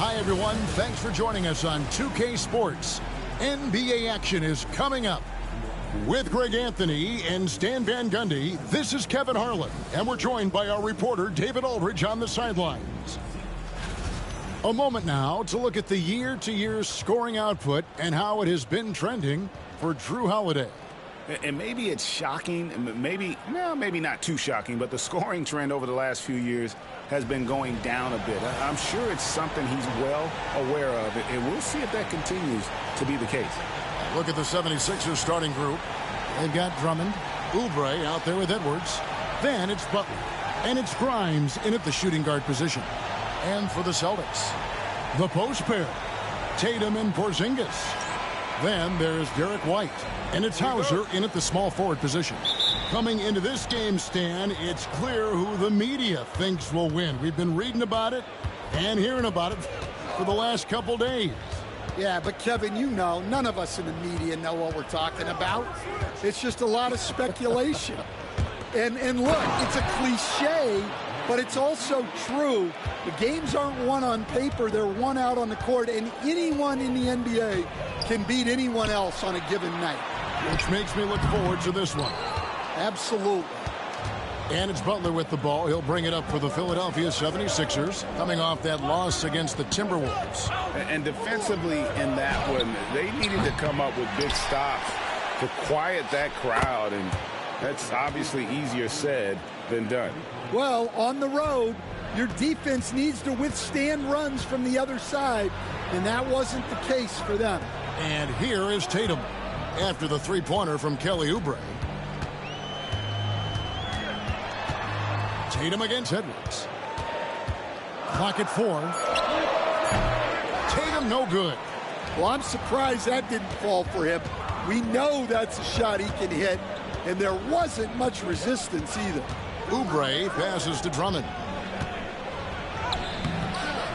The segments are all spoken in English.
Hi, everyone. Thanks for joining us on 2K Sports. NBA action is coming up. With Greg Anthony and Stan Van Gundy, this is Kevin Harlan, and we're joined by our reporter David Aldridge on the sidelines. A moment now to look at the year-to-year scoring output and how it has been trending for Drew Holiday. And maybe it's shocking, maybe not too shocking, but the scoring trend over the last few years has been going down a bit. I'm sure it's something he's well aware of, and we'll see if that continues to be the case. Look at the 76ers starting group. They've got Drummond, Oubre out there with Edwards. Then it's Butler, and it's Grimes in at the shooting guard position. And for the Celtics, the post pair, Tatum and Porzingis. Then there's Derek White, and it's Hauser in at the small forward position. Coming into this game, Stan, it's clear who the media thinks will win. We've been reading about it and hearing about it for the last couple days. Yeah, but Kevin, you know, none of us in the media know what we're talking about. It's just a lot of speculation. And look, it's a cliche, but it's also true. The games aren't won on paper, they're won out on the court, and anyone in the NBA can beat anyone else on a given night. Which makes me look forward to this one. Absolutely. And it's Butler with the ball. He'll bring it up for the Philadelphia 76ers, coming off that loss against the Timberwolves. And defensively in that one, they needed to come up with big stops to quiet that crowd, and that's obviously easier said than done. Well, on the road, your defense needs to withstand runs from the other side, and that wasn't the case for them. And here is Tatum after the three-pointer from Kelly Oubre. Tatum against Edwards. Clock at 4. Tatum no good. Well, I'm surprised that didn't fall for him. We know that's a shot he can hit, and there wasn't much resistance either. Oubre passes to Drummond.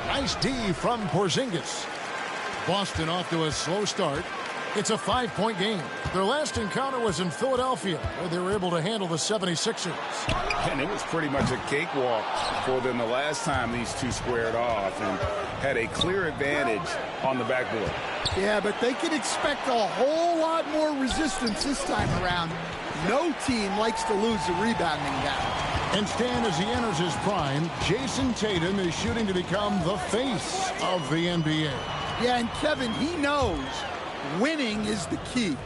Nice D from Porzingis. Boston off to a slow start. It's a 5-point game. Their last encounter was in Philadelphia, where they were able to handle the 76ers. And it was pretty much a cakewalk for them the last time these two squared off and had a clear advantage on the backboard. Yeah, but they can expect a whole lot more resistance this time around. No team likes to lose a rebounding guy. And Stan, as he enters his prime, Jason Tatum is shooting to become the face of the NBA. Yeah, and Kevin, he knows winning is the key.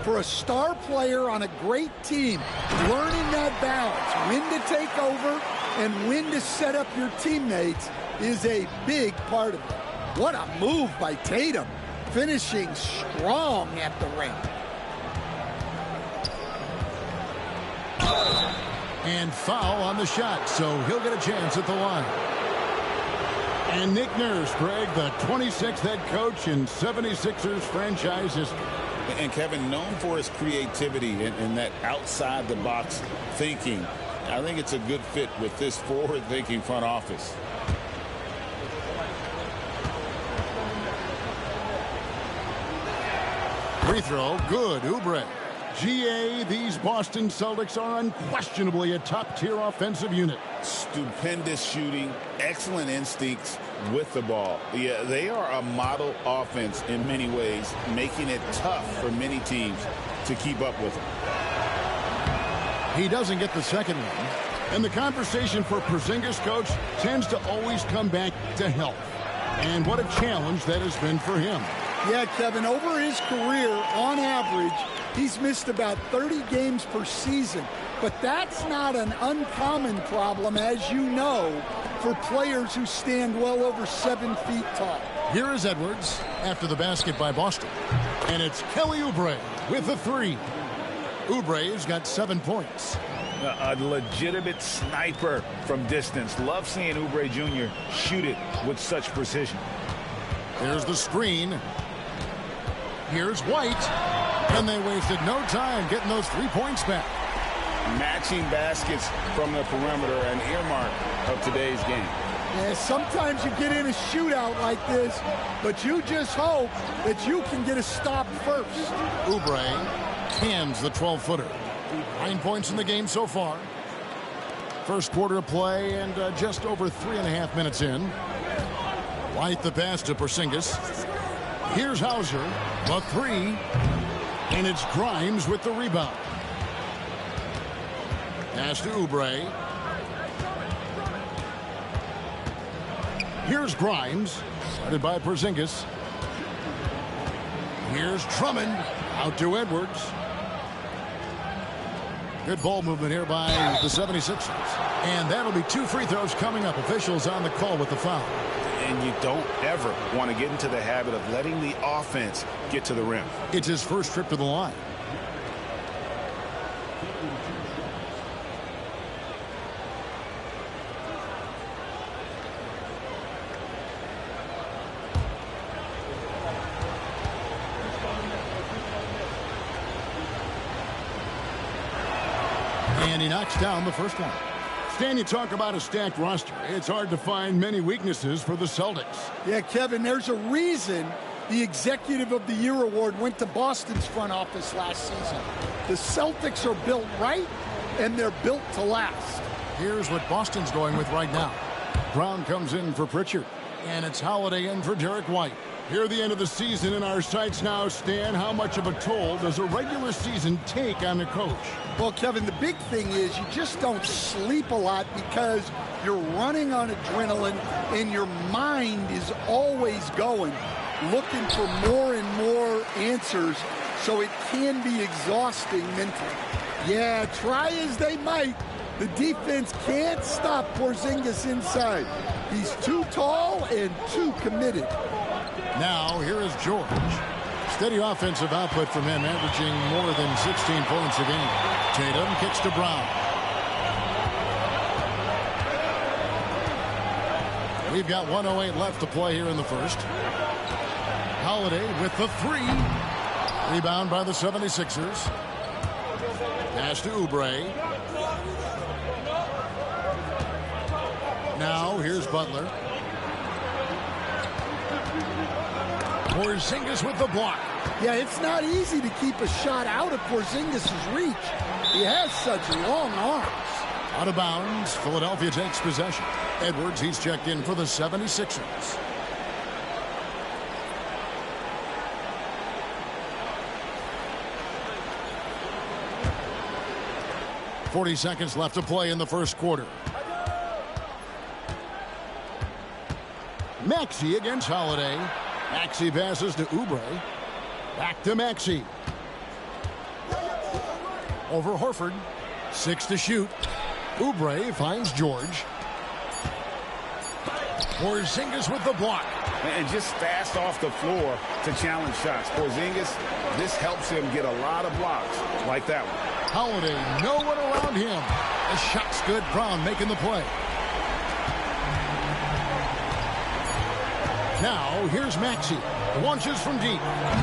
For a star player on a great team, learning that balance, when to take over and when to set up your teammates is a big part of it. What a move by Tatum, finishing strong at the ring. And foul on the shot, so he'll get a chance at the line. And Nick Nurse, Greg, the 26th head coach in 76ers franchise history. And Kevin, known for his creativity and that outside-the-box thinking, I think it's a good fit with this forward-thinking front office. Free throw, good, Oubre. GA, these Boston Celtics are unquestionably a top-tier offensive unit. Stupendous shooting, excellent instincts with the ball. Yeah, they are a model offense in many ways, making it tough for many teams to keep up with them. He doesn't get the second one. And the conversation for Porzingis, coach, tends to always come back to health. And what a challenge that has been for him. Yeah, Kevin, over his career, on average, he's missed about 30 games per season. But that's not an uncommon problem, as you know, for players who stand well over 7 feet tall. Here is Edwards after the basket by Boston. And it's Kelly Oubre with the three. Oubre's got 7 points. A legitimate sniper from distance. Love seeing Oubre Jr. shoot it with such precision. There's the screen. Here's White. And they wasted no time getting those 3 points back. Matching baskets from the perimeter, an earmark of today's game. Yeah, sometimes you get in a shootout like this, but you just hope that you can get a stop first. Oubre hands the 12-footer. 9 points in the game so far. First quarter of play and just over 3.5 minutes in. White the pass to Porzingis. Here's Hauser. The three. And it's Grimes with the rebound. Pass to Oubre. Here's Grimes. Started by Porzingis. Here's Drummond. Out to Edwards. Good ball movement here by the 76ers. And that'll be 2 free throws coming up. Officials on the call with the foul. And you don't ever want to get into the habit of letting the offense get to the rim. It's his first trip to the line. And he knocks down the first one. Stan, you talk about a stacked roster. It's hard to find many weaknesses for the Celtics. Yeah, Kevin, there's a reason the Executive of the Year award went to Boston's front office last season. The Celtics are built right, and they're built to last. Here's what Boston's going with right now. Brown comes in for Pritchard, and it's Holiday in for Derek White. Here at the end of the season in our sights now, Stan, how much of a toll does a regular season take on the coach? Well, Kevin, the big thing is you just don't sleep a lot because you're running on adrenaline and your mind is always going, looking for more and more answers, so it can be exhausting mentally. Yeah, try as they might, the defense can't stop Porzingis inside. He's too tall and too committed. Now, here is George. Steady offensive output from him, averaging more than 16 points a game. Tatum kicks to Brown. We've got 1:08 left to play here in the first. Holiday with the three. Rebound by the 76ers. Pass to Oubre. Now, here's Butler. Porzingis with the block. Yeah, it's not easy to keep a shot out of Porzingis' reach. He has such long arms. Out of bounds, Philadelphia takes possession. Edwards, he's checked in for the 76ers. .40 seconds left to play in the first quarter. Maxey against Holiday. Maxey passes to Oubre. Back to Maxey. Over Horford. 6 to shoot. Oubre finds George. Porzingis with the block. And just fast off the floor to challenge shots. Porzingis, this helps him get a lot of blocks like that one. Holiday, no one around him. The shot's good. Brown making the play. Now, here's Maxey. Launches from deep.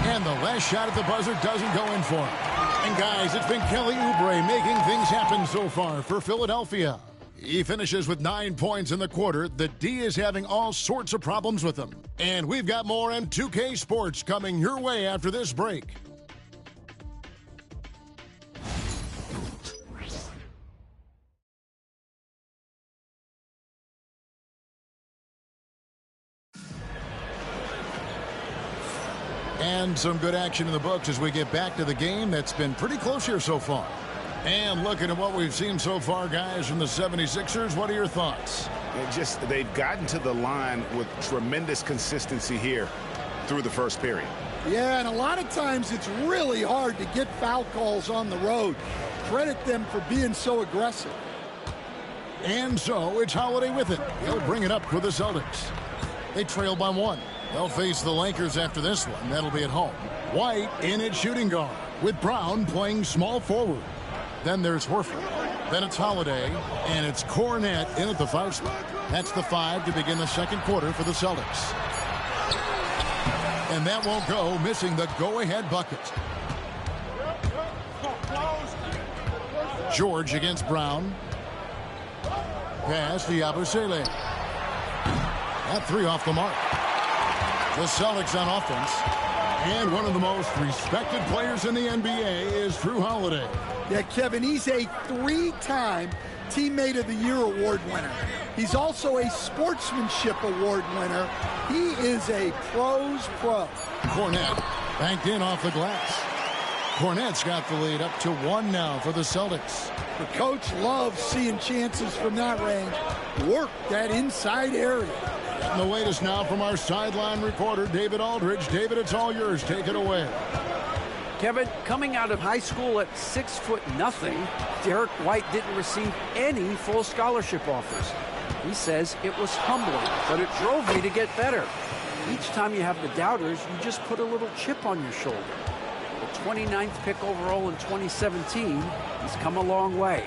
And the last shot at the buzzer doesn't go in for him. And guys, it's been Kelly Oubre making things happen so far for Philadelphia. He finishes with 9 points in the quarter. The D is having all sorts of problems with him. And we've got more on 2K Sports coming your way after this break. And some good action in the books as we get back to the game that's been pretty close here so far. And looking at what we've seen so far, guys, from the 76ers, what are your thoughts? They've gotten to the line with tremendous consistency here through the first period. Yeah, and a lot of times it's really hard to get foul calls on the road. Credit them for being so aggressive. And so it's Holiday with it. He'll bring it up for the Celtics. They trail by 1. They'll face the Lakers after this one. That'll be at home. White in at shooting guard with Brown playing small forward. Then there's Horford. Then it's Holiday, and it's Cornette in at the 5 spot. That's the 5 to begin the second quarter for the Celtics. And that won't go, missing the go-ahead bucket. George against Brown. Pass to Yabusele. That 3 off the mark. The Celtics on offense. And one of the most respected players in the NBA is Drew Holiday. Yeah, Kevin, he's a 3-time Teammate of the Year award winner. He's also a Sportsmanship Award winner. He is a pro's pro. Cornet banked in off the glass. Cornet's got the lead up to 1 now for the Celtics. The coach loves seeing chances from that range. Work that inside area. And the latest now from our sideline reporter, David Aldridge. David, it's all yours. Take it away. Kevin, coming out of high school at 6'0", Derek White didn't receive any full scholarship offers. He says it was humbling, but it drove me to get better. Each time you have the doubters, you just put a little chip on your shoulder. The 29th pick overall in 2017, he's come a long way.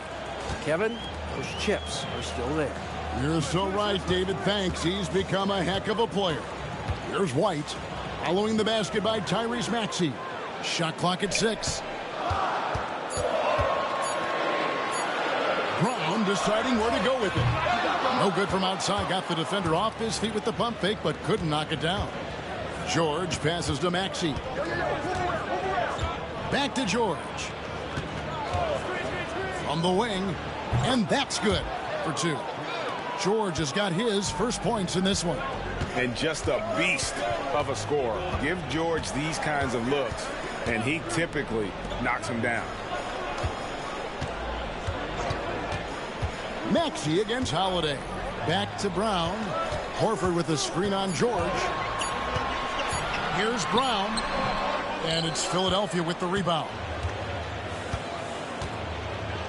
Kevin, those chips are still there. You're so right, David. Thanks. He's become a heck of a player. Here's White. Following the basket by Tyrese Maxey. Shot clock at 6. Brown deciding where to go with it. No good from outside. Got the defender off his feet with the pump fake, but couldn't knock it down. George passes to Maxey. Back to George. From the wing. And that's good for 2. George has got his first points in this one. And just a beast of a scorer. Give George these kinds of looks, and he typically knocks him down. Maxey against Holiday. Back to Brown. Horford with the screen on George. Here's Brown. And it's Philadelphia with the rebound.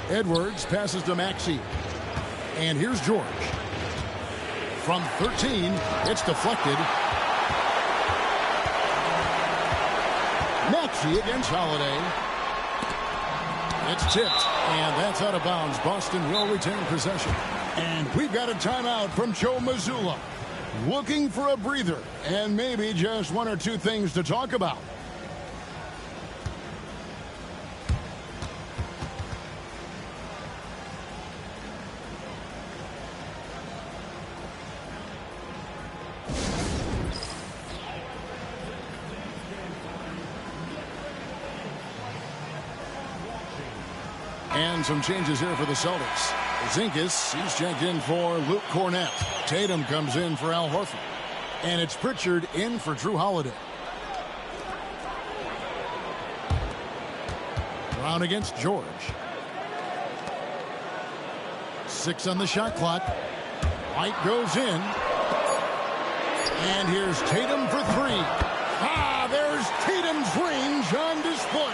Edwards passes to Maxey. And here's George. From 13, it's deflected. Maxey against Holiday. It's tipped, and that's out of bounds. Boston will retain possession. And we've got a timeout from Joe Mazzulla. Looking for a breather, and maybe just 1 or 2 things to talk about. And some changes here for the Celtics. Zinkas, he's checked in for Luke Cornet. Tatum comes in for Al Horford. And it's Pritchard in for Drew Holiday. Brown against George. 6 on the shot clock. White goes in. And here's Tatum for 3. Ah, there's Tatum's range on display.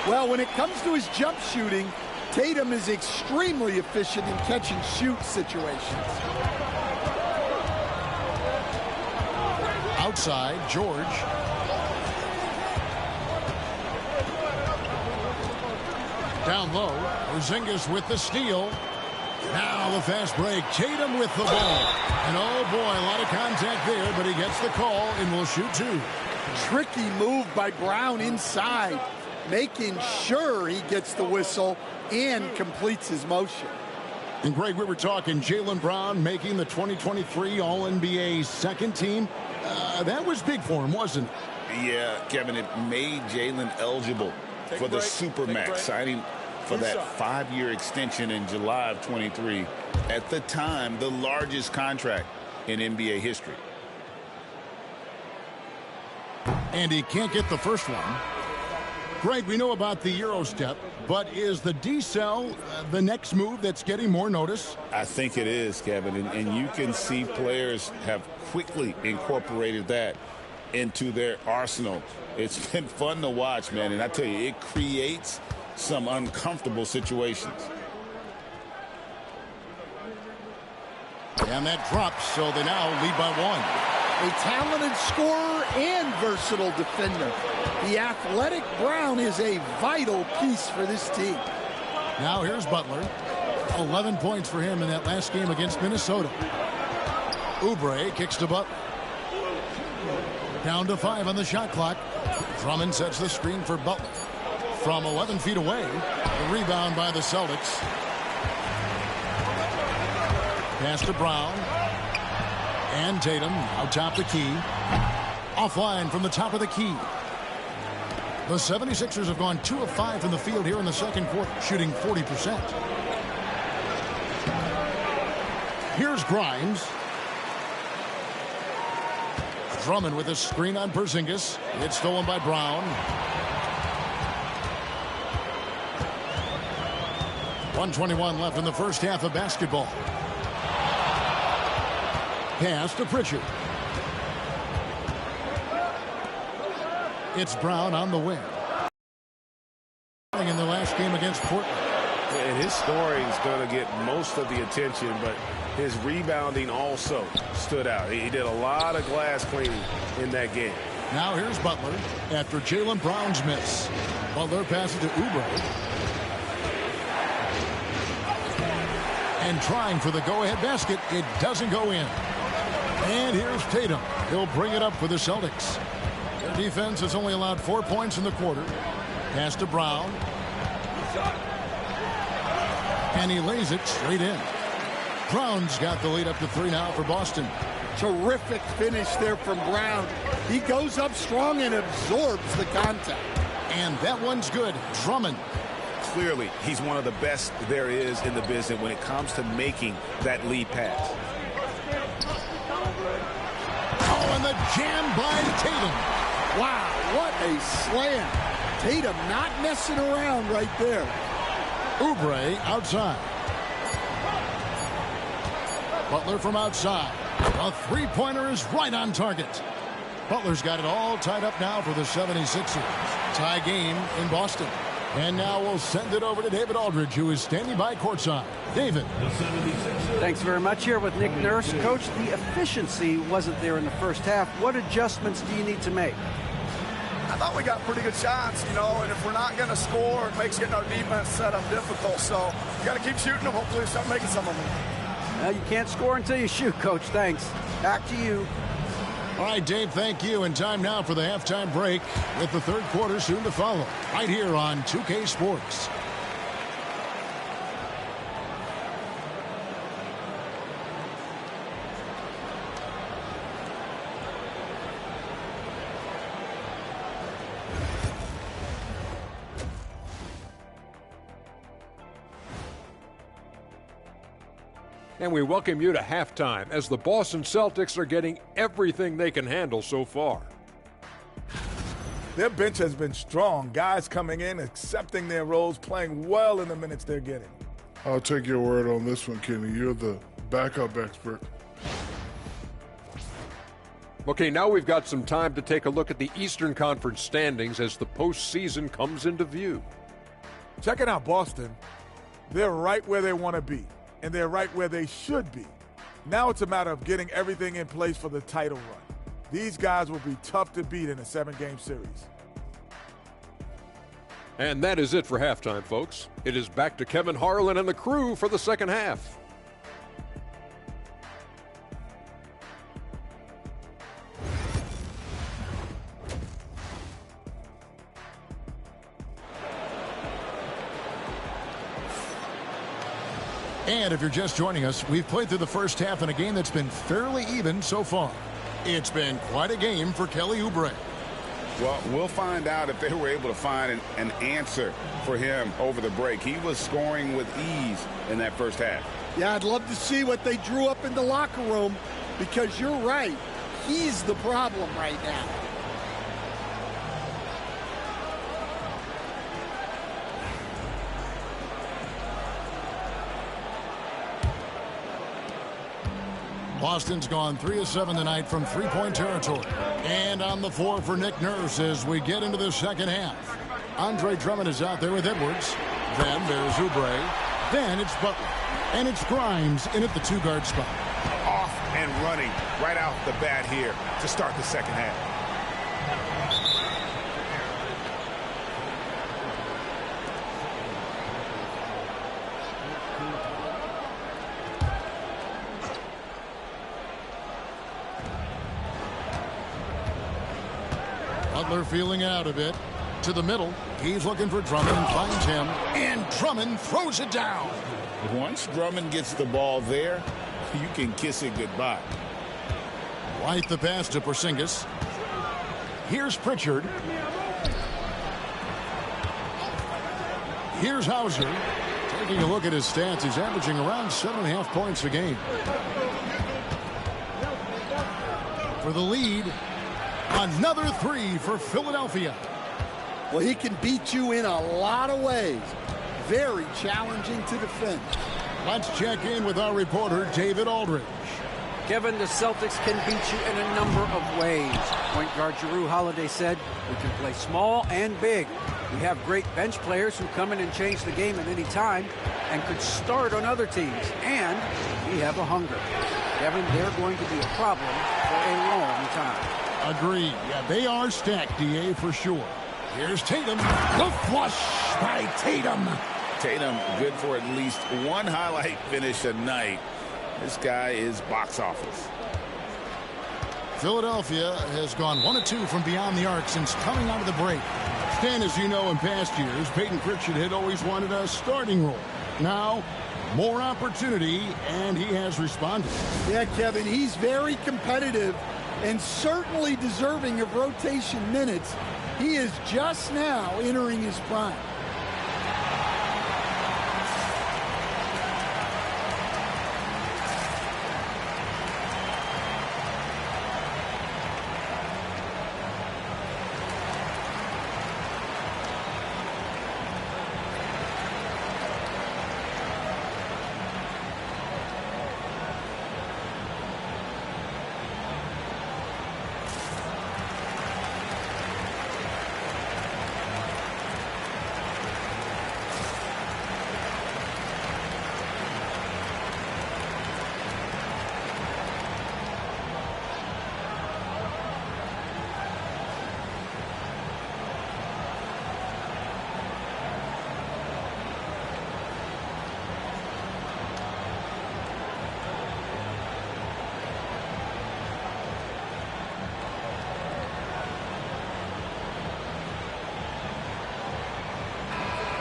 Well, when it comes to his jump shooting, Tatum is extremely efficient in catch-and-shoot situations. Outside, George. Down low, Porzingis with the steal. Now the fast break. Tatum with the ball. And oh boy, a lot of contact there, but he gets the call and will shoot 2. Tricky move by Brown inside, making sure he gets the whistle and completes his motion. And Greg, we were talking Jaylen Brown making the 2023 All-NBA second team. That was big for him, wasn't it? Yeah, Kevin, it made Jaylen eligible for the Supermax, signing for that 5-year extension in July of 23. At the time, the largest contract in NBA history. And he can't get the first one. Greg, we know about the Euro step, but is the decel the next move that's getting more notice? I think it is, Kevin, and you can see players have quickly incorporated that into their arsenal. It's been fun to watch, man, and I tell you, it creates some uncomfortable situations. And that drops, so they now lead by 1. A talented scorer and versatile defender. The athletic Brown is a vital piece for this team. Now here's Butler. 11 points for him in that last game against Minnesota. Oubre kicks to Butler. Down to 5 on the shot clock. Drummond sets the screen for Butler. From 11 feet away, the rebound by the Celtics. Pass to Brown. And Tatum out top the key. Offline from the top of the key. The 76ers have gone 2 of 5 from the field here in the second quarter, shooting 40%. Here's Grimes. Drummond with a screen on Porzingis. It's stolen by Brown. 1:21 left in the first half of basketball. Pass to Pritchard. It's Brown on the wing. In the last game against Portland. And his scoring is going to get most of the attention, but his rebounding also stood out. He did a lot of glass cleaning in that game. Now here's Butler after Jaylen Brown's miss. Butler passes to Oubre. And trying for the go-ahead basket. It doesn't go in. And here's Tatum. He'll bring it up for the Celtics. Their defense has only allowed 4 points in the quarter. Pass to Brown. And he lays it straight in. Brown's got the lead up to 3 now for Boston. Terrific finish there from Brown. He goes up strong and absorbs the contact. And that one's good. Drummond. Clearly, he's one of the best there is in the business when it comes to making that lead pass. Oh, and the jam by Tatum. Wow, what a slam. Tatum not messing around right there. Oubre outside. Butler from outside. A three-pointer is right on target. Butler's got it all tied up now for the 76ers. Tie game in Boston. And now we'll send it over to David Aldridge, who is standing by courtside. David. Thanks very much. Here with Nick Nurse. Coach, the efficiency wasn't there in the first half. What adjustments do you need to make? I thought we got pretty good shots, and if we're not going to score, it makes getting our defense set up difficult. So you got to keep shooting them. Hopefully start making some of them. Well, you can't score until you shoot, Coach. Thanks. Back to you. All right, Dave, thank you. And time now for the halftime break with the third quarter soon to follow right here on 2K Sports. And we welcome you to halftime as the Boston Celtics are getting everything they can handle so far. Their bench has been strong. Guys coming in, accepting their roles, playing well in the minutes they're getting. I'll take your word on this one, Kenny. You're the backup expert. Okay, now we've got some time to take a look at the Eastern Conference standings as the postseason comes into view. Checking out Boston, they're right where they want to be. And they're right where they should be. Now it's a matter of getting everything in place for the title run. These guys will be tough to beat in a 7-game series. And that is it for halftime, folks. It is back to Kevin Harlan and the crew for the second half. And if you're just joining us, we've played through the first half in a game that's been fairly even so far. It's been quite a game for Kelly Oubre. Well, we'll find out if they were able to find an answer for him over the break. He was scoring with ease in that first half. Yeah, I'd love to see what they drew up in the locker room because you're right. He's the problem right now. Boston's gone 3 of 7 tonight from three-point territory. And on the floor for Nick Nurse as we get into the second half. Andre Drummond is out there with Edwards. Then there's Oubre. Then it's Butler. And it's Grimes in at the 2-guard spot. Off and running right out the bat here to start the second half. Butler feeling out a bit. To the middle. He's looking for Drummond and finds him. And Drummond throws it down. Once Drummond gets the ball there, you can kiss it goodbye. Right the pass to Porzingis. Here's Pritchard. Here's Hauser. Taking a look at his stats, he's averaging around 7.5 points a game. For the lead, another three for Philadelphia. Well, he can beat you in a lot of ways. Very challenging to defend. Let's check in with our reporter, David Aldridge. Kevin, the Celtics can beat you in a number of ways. Point guard Jrue Holiday said, we can play small and big. We have great bench players who come in and change the game at any time and could start on other teams. And we have a hunger. Kevin, they're going to be a problem for a long time. Agreed. Yeah, they are stacked, DA, for sure. Here's Tatum. The flush by Tatum. Tatum good for at least one highlight finish a night. This guy is box office. Philadelphia has gone 1 of 2 from beyond the arc since coming out of the break. And as you know, in past years, Peyton Pritchard had always wanted a starting role. Now, more opportunity, and he has responded. Yeah, Kevin, he's very competitive and certainly deserving of rotation minutes. He is just now entering his prime.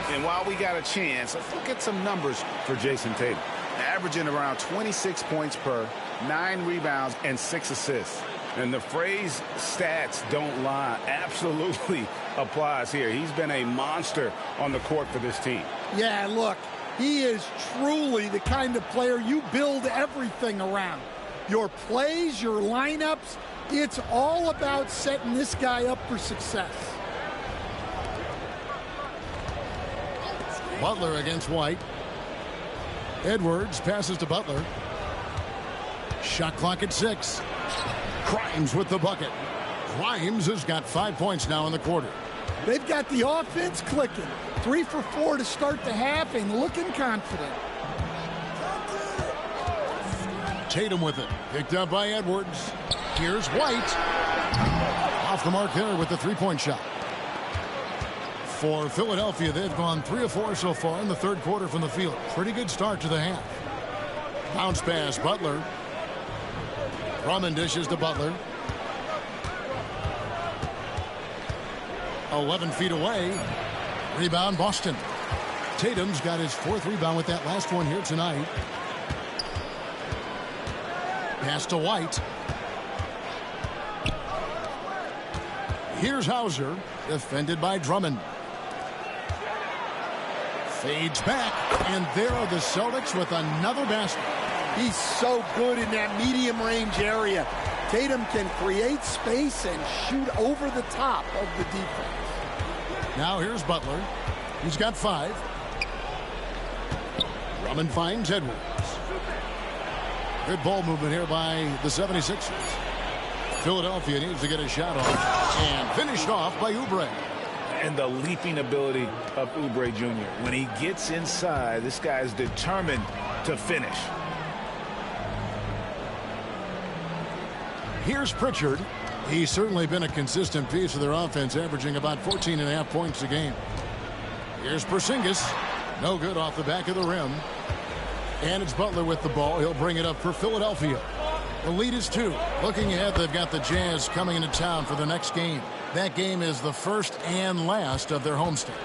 And while we got a chance, let's look at some numbers for Jason Tatum. Averaging around 26 points per, 9 rebounds, and 6 assists. And the phrase stats don't lie absolutely applies here. He's been a monster on the court for this team. Yeah, look, he is truly the kind of player you build everything around. Your plays, your lineups, it's all about setting this guy up for success. Butler against White. Edwards passes to Butler. Shot clock at 6. Grimes with the bucket. Grimes has got 5 points now in the quarter. They've got the offense clicking. 3 for 4 to start the half and looking confident. Tatum with it. Picked up by Edwards. Here's White. Off the mark there with the three-point shot. For Philadelphia, they've gone 3 of 4 so far in the third quarter from the field. Pretty good start to the half. Bounce pass, Butler. Drummond dishes to Butler. 11 feet away. Rebound, Boston. Tatum's got his 4th rebound with that last one here tonight. Pass to White. Here's Hauser, defended by Drummond. Fades back, and there are the Celtics with another basket. He's so good in that medium range area. Tatum can create space and shoot over the top of the defense. Now here's Butler. He's got 5. Drummond finds Edwards. Good ball movement here by the 76ers. Philadelphia needs to get a shot off, and finished off by Oubre. And the leaping ability of Oubre Jr. When he gets inside, this guy is determined to finish. Here's Pritchard. He's certainly been a consistent piece of their offense, averaging about 14.5 points a game. Here's Porzingis. No good off the back of the rim. And it's Butler with the ball. He'll bring it up for Philadelphia. The lead is 2. Looking ahead, they've got the Jazz coming into town for the next game. That game is the first and last of their homestand.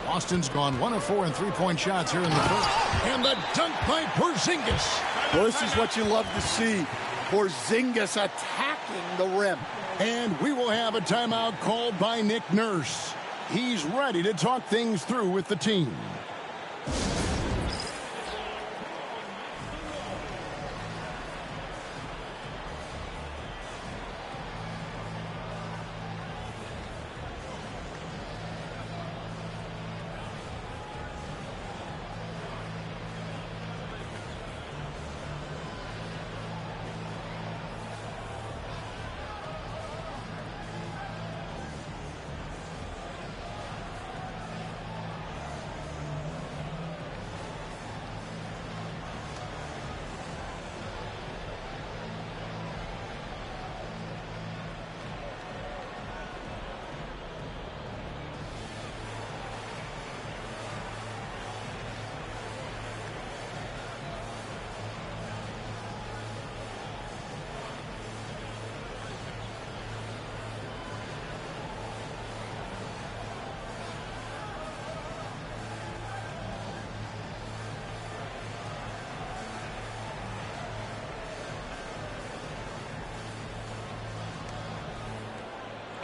Boston's gone 1 of 4 in three-point shots here in the first. And the dunk by Porzingis. Well, this is what you love to see. Porzingis attacking the rim. And we will have a timeout called by Nick Nurse. He's ready to talk things through with the team.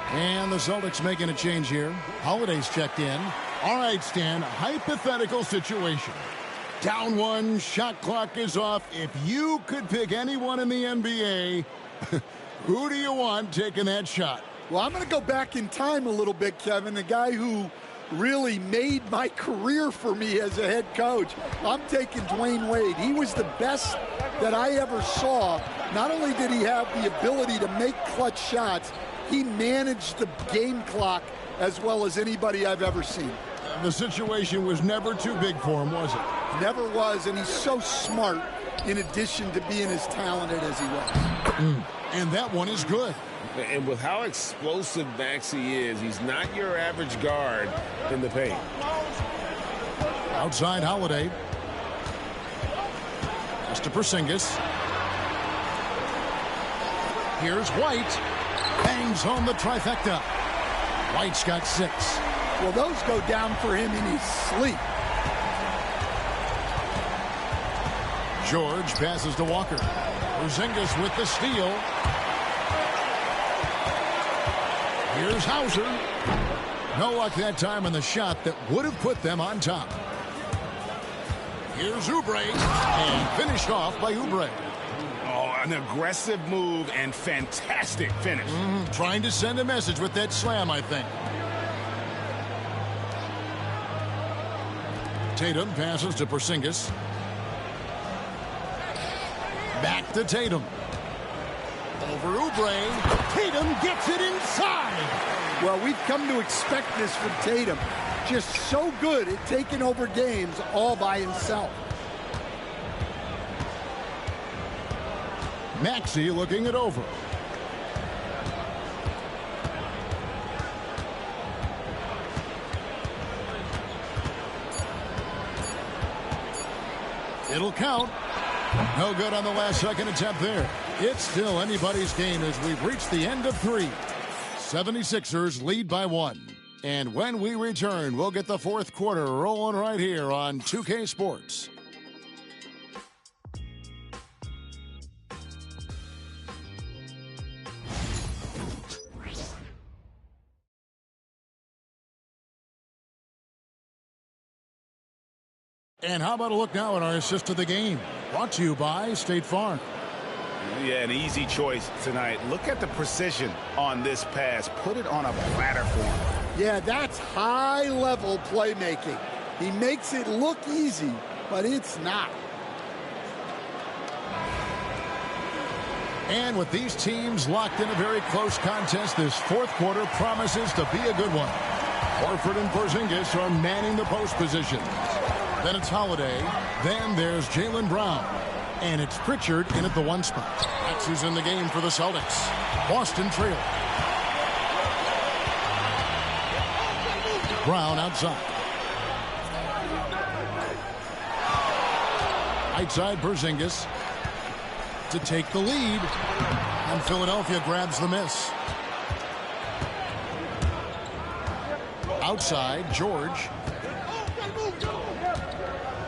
And the Celtics making a change here. Holiday's checked in. All right, Stan, hypothetical situation. Down one, shot clock is off. If you could pick anyone in the NBA, who do you want taking that shot? Well, I'm going to go back in time a little bit, Kevin. The guy who really made my career for me as a head coach. I'm taking Dwayne Wade. He was the best that I ever saw. Not only did he have the ability to make clutch shots, he managed the game clock as well as anybody I've ever seen. The situation was never too big for him, was it? Never was, and he's so smart in addition to being as talented as he was. And that one is good. And with how explosive Maxey is, he's not your average guard in the paint. Outside Holiday. Mr. Porzingis. Here's White. Bangs home the trifecta. White's got 6. Well, those go down for him in his sleep. George passes to Walker. Porzingis with the steal. Here's Hauser. No luck that time on the shot that would have put them on top. Here's Oubre. And finished off by Oubre. Oh, an aggressive move and fantastic finish. Trying to send a message with that slam, I think. Tatum passes to Porzingis. Back to Tatum. Over Oubre. Tatum gets it inside. Well, we've come to expect this from Tatum. Just so good at taking over games all by himself. Maxey looking it over. It'll count. No good on the last second attempt there. It's still anybody's game as we've reached the end of 3. 76ers lead by 1. And when we return, we'll get the fourth quarter rolling right here on 2K Sports. And how about a look now at our assist of the game? Brought to you by State Farm. Yeah, an easy choice tonight. Look at the precision on this pass. Put it on a platter for him. Yeah, that's high-level playmaking. He makes it look easy, but it's not. And with these teams locked in a very close contest, this fourth quarter promises to be a good one. Horford and Porzingis are manning the post position. Then it's Holiday. Then there's Jaylen Brown. And it's Pritchard in at the 1 spot. Maxey's in the game for the Celtics. Boston trail. Brown outside. Outside Porzingis to take the lead. And Philadelphia grabs the miss. Outside, George.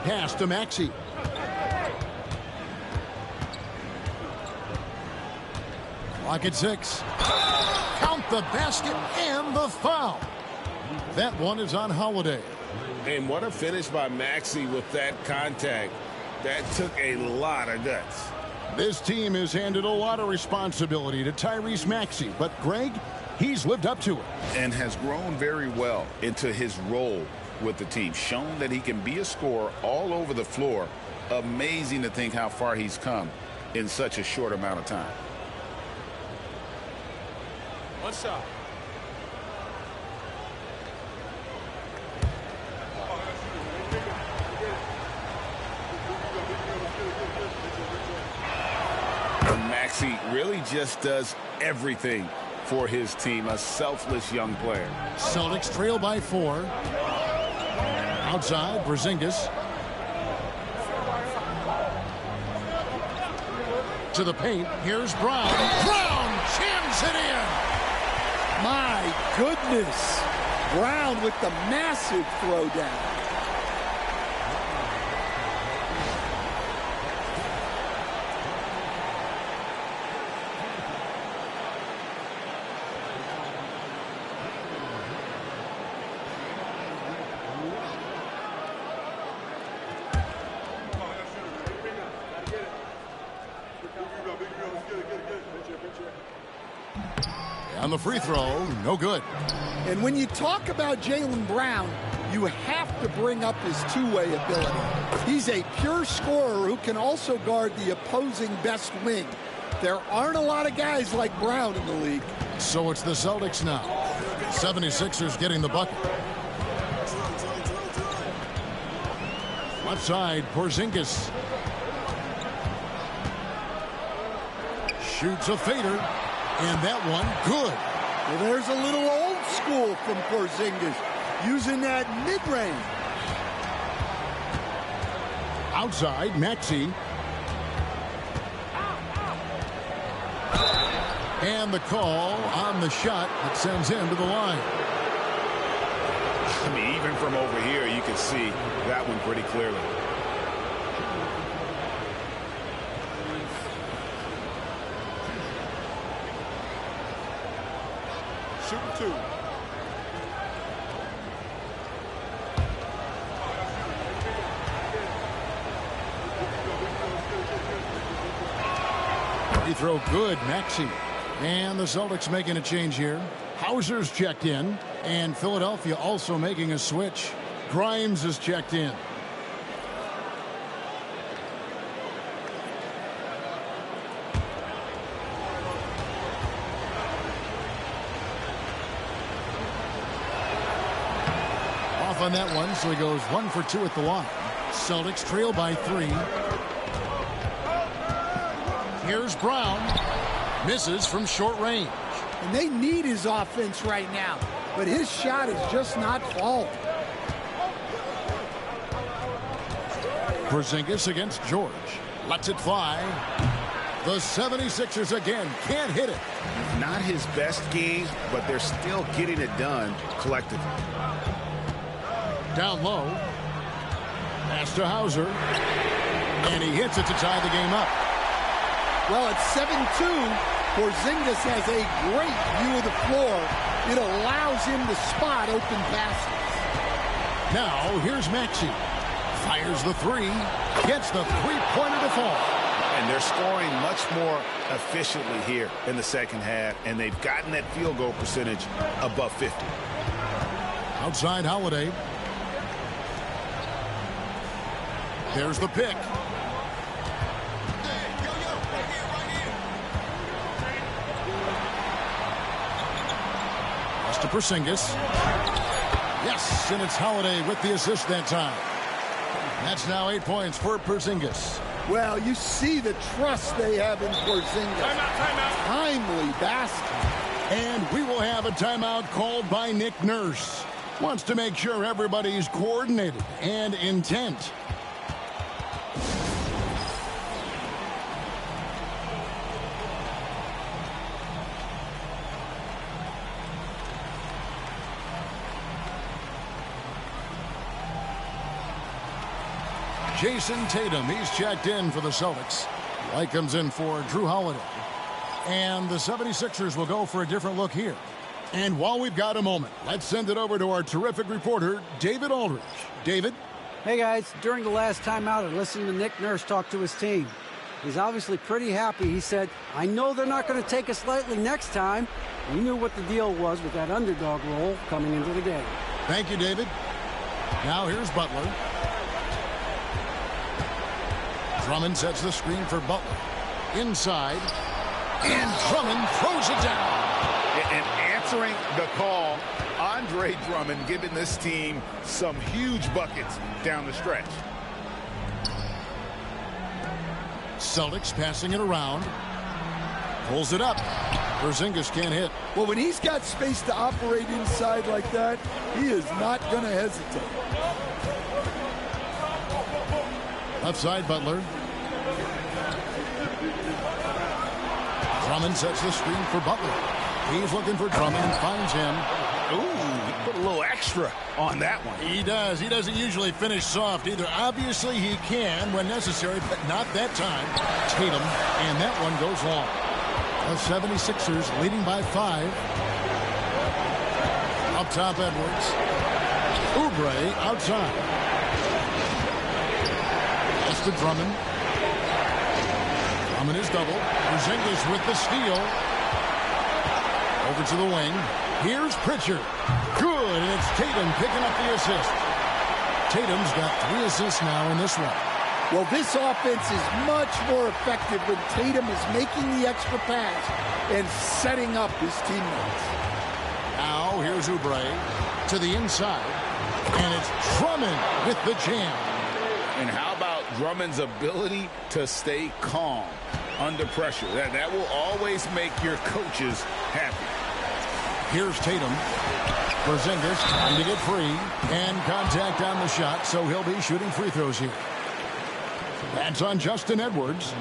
Pass to Maxey. Clock at 6. Count the basket and the foul. That one is on Holiday. And what a finish by Maxey with that contact. That took a lot of guts. This team has handed a lot of responsibility to Tyrese Maxey, but Greg, he's lived up to it. And has grown very well into his role with the team. Shown that he can be a scorer all over the floor. Amazing to think how far he's come in such a short amount of time. One shot. Maxey really just does everything for his team. A selfless young player. Celtics trail by 4. Outside, Porzingis. To the paint. Here's Brown. Brown jams it in. My goodness. Brown with the massive throwdown. On the free throw, no good. And when you talk about Jaylen Brown, you have to bring up his two-way ability. He's a pure scorer who can also guard the opposing best wing. There aren't a lot of guys like Brown in the league. So it's the Celtics now. 76ers getting the bucket. Left side, Porzingis. Shoots a fader. And that one, good. Well, there's a little old school from Porzingis, using that mid-range. Outside, Maxey. And the call on the shot that sends him to the line. I mean, even from over here, you can see that one pretty clearly. Shooting 2. Free throw good, Maxey. And the Celtics making a change here. Hauser's checked in. And Philadelphia also making a switch. Grimes is checked in. On that one, so he goes 1 for 2 at the line. Celtics trail by 3. Here's Brown. Misses from short range. And they need his offense right now, but his shot is just not falling. Porzingis against George. Lets it fly. The 76ers again can't hit it. Not his best game, but they're still getting it done collectively. Down low. Pass to Hauser. And he hits it to tie the game up. Well, at 7-2, Porzingis has a great view of the floor. It allows him to spot open passes. Now, here's Maxey. Fires the 3. Gets the three-pointer to fall. And they're scoring much more efficiently here in the second half, and they've gotten that field goal percentage above 50. Outside Holiday. There's the pick. Pass to Porzingis. Yes, and it's Holiday with the assist that time. That's now 8 points for Porzingis. Well, you see the trust they have in Porzingis. Timeout. Timely basket. And we will have a timeout called by Nick Nurse. Wants to make sure everybody's coordinated and intent. Jason Tatum, he's checked in for the Celtics. White comes in for Drew Holiday. And the 76ers will go for a different look here. And while we've got a moment, let's send it over to our terrific reporter, David Aldridge. David? Hey, guys. During the last timeout, I listened to Nick Nurse talk to his team. He's obviously pretty happy. He said, I know they're not going to take us lightly next time. We knew what the deal was with that underdog role coming into the game. Thank you, David. Now here's Butler. Drummond sets the screen for Butler. Inside. And Drummond throws it down. And answering the call, Andre Drummond giving this team some huge buckets down the stretch. Celtics passing it around. Pulls it up. Porzingis can't hit. Well, when he's got space to operate inside like that, he is not going to hesitate. Left side, Butler. Drummond sets the screen for Butler. He's looking for Drummond and finds him. Ooh, he put a little extra on that one. He does. He doesn't usually finish soft either. Obviously, he can when necessary, but not that time. Tatum, and that one goes long. The 76ers leading by 5. Up top, Edwards. Oubre outside. That's to Drummond. Drummond is double. Porzingis with the steal. Over to the wing. Here's Pritchard. Good, and it's Tatum picking up the assist. Tatum's got 3 assists now in this one. Well, this offense is much more effective when Tatum is making the extra pass and setting up his teammates. Now, here's Oubre to the inside, and it's Drummond with the jam. And how about Drummond's ability to stay calm under pressure? That will always make your coaches happy. Here's Tatum. Porzingis trying to get free, and contact on the shot, so he'll be shooting free throws here. That's on Justin Edwards.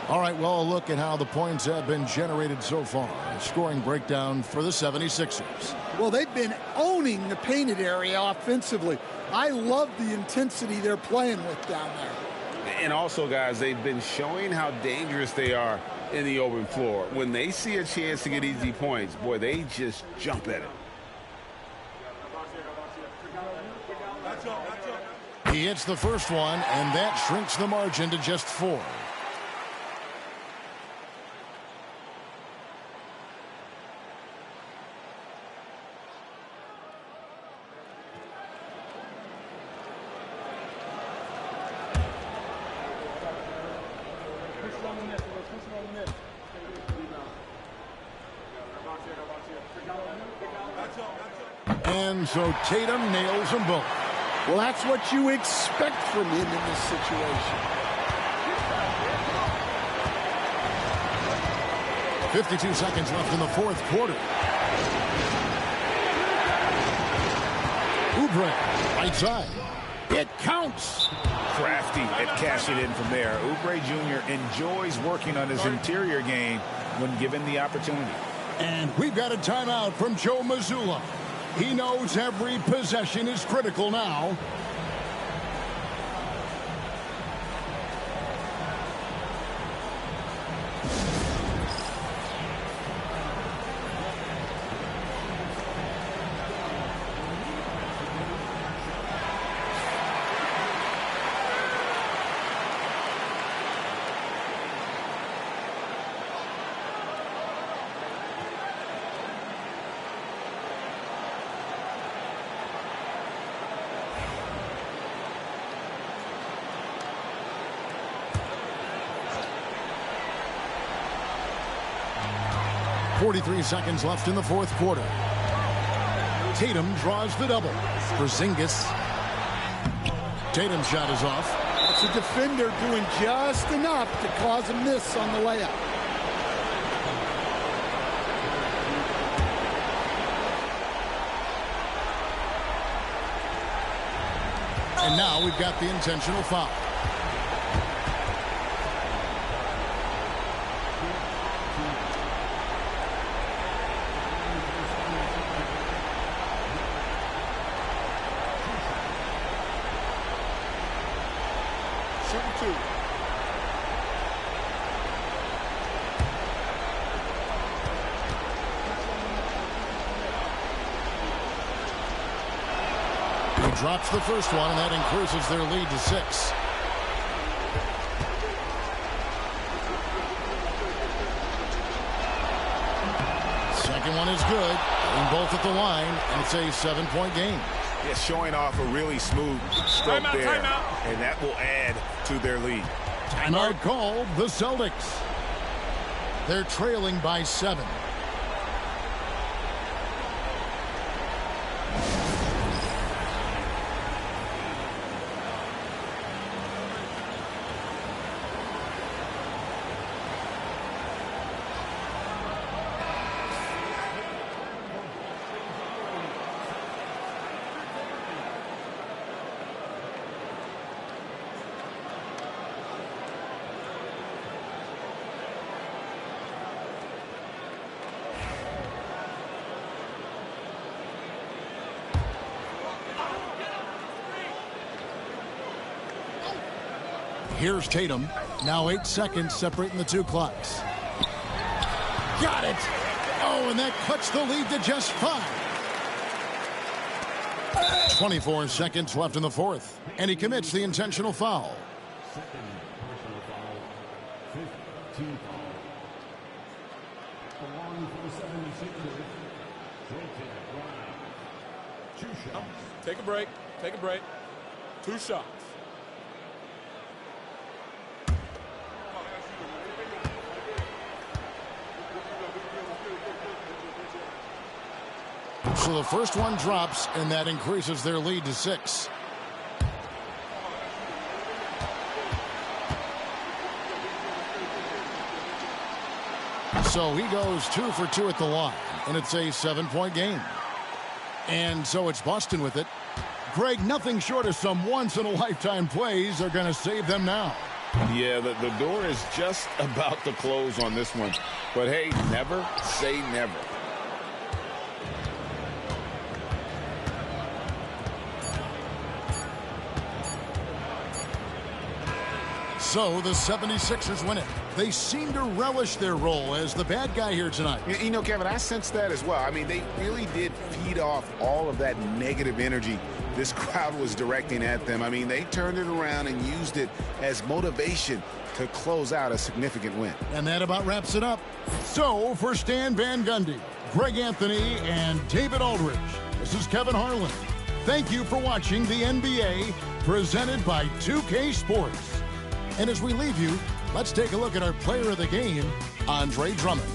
All right, well, a look at how the points have been generated so far. A scoring breakdown for the 76ers. Well, they've been owning the painted area offensively. I love the intensity they're playing with down there. And also, guys, they've been showing how dangerous they are in the open floor. When they see a chance to get easy points, boy, they just jump at it. He hits the first one, and that shrinks the margin to just 4. And so Tatum nails them both. Well, that's what you expect from him in this situation. 52 seconds left in the fourth quarter. Oubre, right side. It counts. Crafty at cashing in from there. Oubre Jr. enjoys working on his interior game when given the opportunity. And we've got a timeout from Joe Mazzulla. He knows every possession is critical now. .43 seconds left in the fourth quarter. Tatum draws the double. Porzingis. Tatum's shot is off. That's a defender doing just enough to cause a miss on the layup. And now we've got the intentional foul. drops the first one, and that increases their lead to 6. Second one is good. And both at the line, and it's a 7-point game. Yeah, showing off a really smooth stroke there, and that will add to their lead. Timeout called the Celtics. They're trailing by 7. Here's Tatum. Now 8 seconds separating the two clocks. Got it. Oh, and that cuts the lead to just 5. 24 seconds left in the fourth. And he commits the intentional foul. Take a break. Take a break. 2 shots. So the first one drops, and that increases their lead to 6. So he goes 2 for 2 at the line, and it's a 7-point game. And so it's Boston with it. Greg, nothing short of some once-in-a-lifetime plays are going to save them now. Yeah, the door is just about to close on this one. But hey, never say never. So the 76ers win it. They seem to relish their role as the bad guy here tonight. You know, Kevin, I sense that as well. I mean, they really did feed off all of that negative energy this crowd was directing at them. I mean, they turned it around and used it as motivation to close out a significant win. And that about wraps it up. So for Stan Van Gundy, Greg Anthony, and David Aldridge, this is Kevin Harlan. Thank you for watching the NBA presented by 2K Sports. And as we leave you, let's take a look at our player of the game, Andre Drummond.